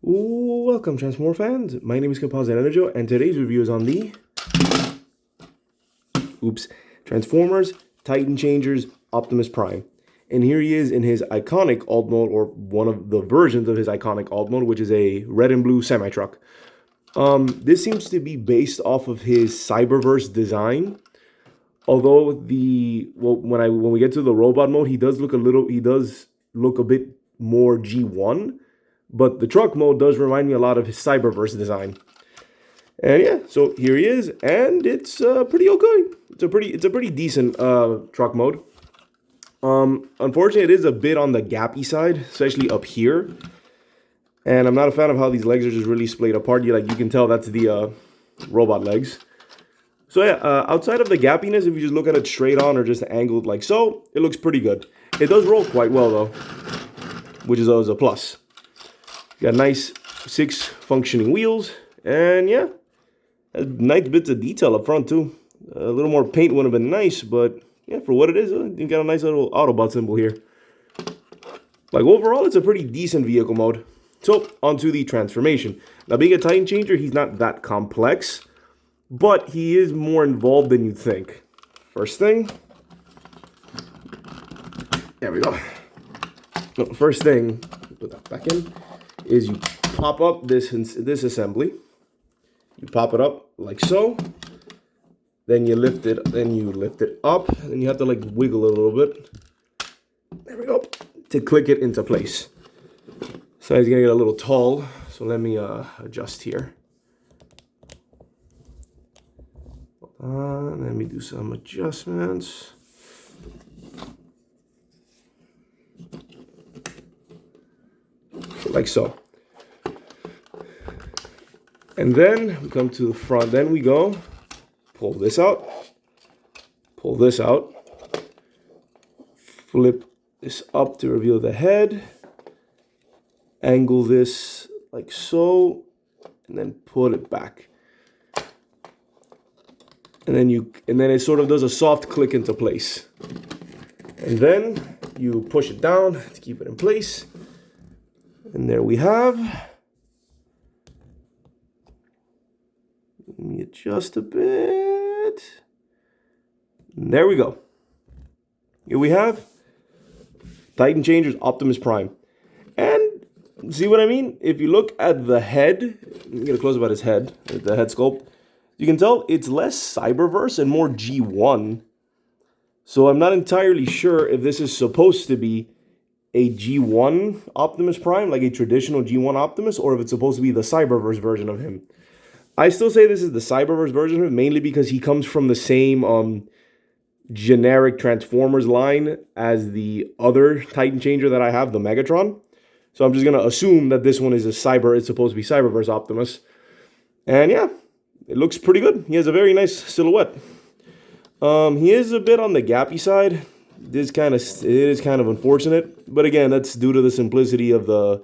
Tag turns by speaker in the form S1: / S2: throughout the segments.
S1: Welcome, Transformer fans. My name is Composite Enerjoe, and today's review is on the Transformers Titan Changers Optimus Prime. And here he is in his iconic alt mode, or one of the versions of his iconic alt mode, which is a red and blue semi-truck. This seems to be based off of his Cyberverse design. Although when we get to the robot mode, he does look a bit more G1. But the truck mode does remind me a lot of his Cyberverse design. And yeah, so here he is, and it's pretty okay. It's a pretty decent truck mode. Unfortunately, it is a bit on the gappy side, especially up here. And I'm not a fan of how these legs are just really splayed apart. You can tell that's the robot legs. So yeah, outside of the gappiness, if you just look at it straight on or just angled like so, it looks pretty good. It does roll quite well though, which is always a plus. Got nice 6 functioning wheels, and yeah, nice bits of detail up front too. A little more paint would have been nice, but yeah, for what it is, you got a nice little Autobot symbol here. Like overall, it's a pretty decent vehicle mode. So onto the transformation. Now, being a Titan Changer, he's not that complex, but he is more involved than you'd think. First thing, there we go. First thing, put that back in, is you pop up this assembly. You pop it up like so. Then you lift it. Then you lift it up. And you have to like wiggle it a little bit. There we go. To click it into place. So it's gonna get a little tall. So let me adjust here. Let me do some adjustments. Like so. And then we come to the front. Then we go, pull this out, flip this up to reveal the head, angle this like so, and then put it back. And then it sort of does a soft click into place. And then you push it down to keep it in place. And there we have. Let me adjust a bit. And there we go. Here we have Titan Changers Optimus Prime. And see what I mean? If you look at the head, let me get a close up at his head, the head sculpt. You can tell it's less Cyberverse and more G1. So I'm not entirely sure if this is supposed to be a G1 Optimus Prime, like a traditional G1 Optimus, or if it's supposed to be the Cyberverse version of him. I still say this is the Cyberverse version of him, mainly because he comes from the same generic Transformers line as the other Titan Changer that I have, the Megatron. So I'm just going to assume that this one is it's supposed to be Cyberverse Optimus. And yeah, it looks pretty good. He has a very nice silhouette. He is a bit on the gappy side. It is kind of unfortunate, but again, that's due to the simplicity of the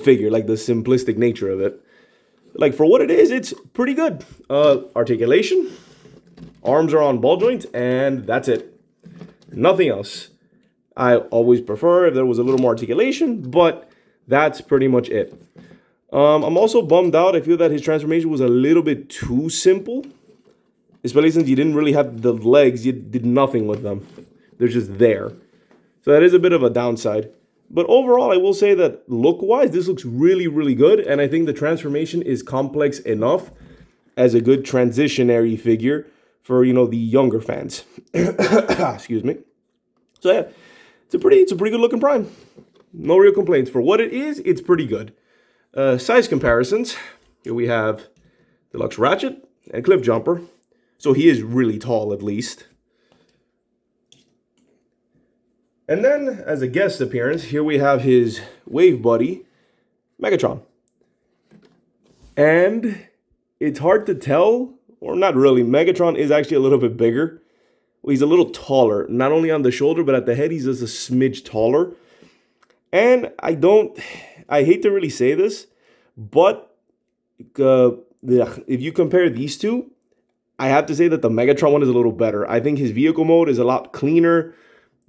S1: figure, like the simplistic nature of it. Like for what it is, it's pretty good. Articulation, arms are on ball joints, and that's it. Nothing else. I always prefer if there was a little more articulation, but that's pretty much it. I'm also bummed out. I feel that his transformation was a little bit too simple. Especially since you didn't really have the legs, you did nothing with them. They're just there. So that is a bit of a downside. But overall, I will say that look-wise, this looks really, really good. And I think the transformation is complex enough as a good transitionary figure for, the younger fans. Excuse me. So yeah, it's a pretty good looking Prime. No real complaints. For what it is, it's pretty good. Size comparisons. Here we have Deluxe Ratchet and Cliff Jumper. So he is really tall, at least. And then, as a guest appearance, here we have his wave buddy, Megatron. And it's hard to tell, or not really. Megatron is actually a little bit bigger. Well, he's a little taller. Not only on the shoulder, but at the head, he's just a smidge taller. And I hate to really say this, but if you compare these two, I have to say that the Megatron one is a little better. I think his vehicle mode is a lot cleaner.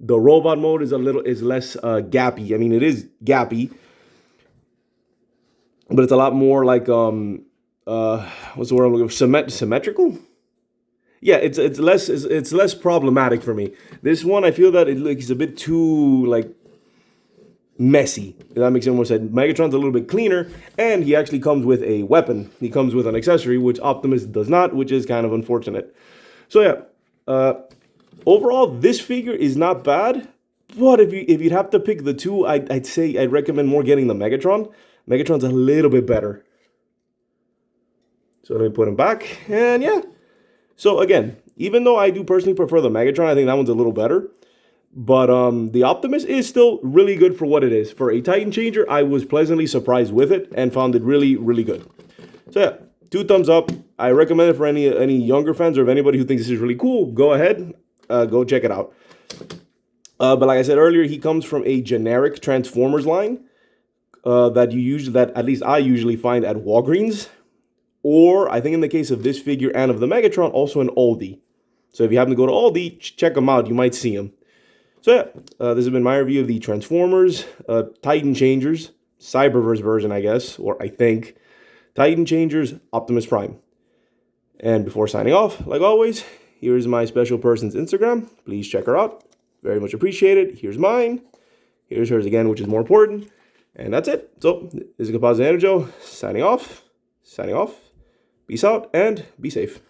S1: The robot mode is less gappy. I mean, it is gappy, but it's a lot more like what's the word I'm looking for? Symmetrical. Yeah, it's less problematic for me. This one, I feel that it's a bit too like messy. If that makes any more sense. Megatron's a little bit cleaner, and he actually comes with a weapon. He comes with an accessory, which Optimus does not, which is kind of unfortunate. So yeah, overall, this figure is not bad. But if you'd have to pick the two, I'd say I'd recommend more getting the Megatron. Megatron's a little bit better. So let me put him back, and yeah. So again, even though I do personally prefer the Megatron, I think that one's a little better. But the Optimus is still really good for what it is. For a Titan Changer, I was pleasantly surprised with it and found it really, really good. So yeah, 2 thumbs up. I recommend it for any younger fans, or if anybody who thinks this is really cool, go ahead, go check it out. But like I said earlier, he comes from a generic Transformers line that at least I usually find at Walgreens. Or, I think in the case of this figure and of the Megatron, also an Aldi. So if you happen to go to Aldi, check them out. You might see them. So yeah, this has been my review of the Transformers, Titan Changers, Cyberverse version, I guess, or I think, Titan Changers, Optimus Prime. And before signing off, like always, here's my special person's Instagram. Please check her out. Very much appreciated. Here's mine. Here's hers again, which is more important. And that's it. So, this is Composite Enerjoe, signing off. Peace out and be safe.